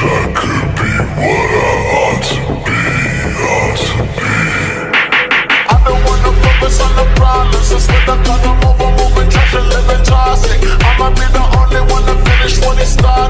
I could be what I ought to be, ought to be. I don't wanna focus on the problems. Instead I got them over moving trash and living toxic. I'ma be the only one to finish what he started.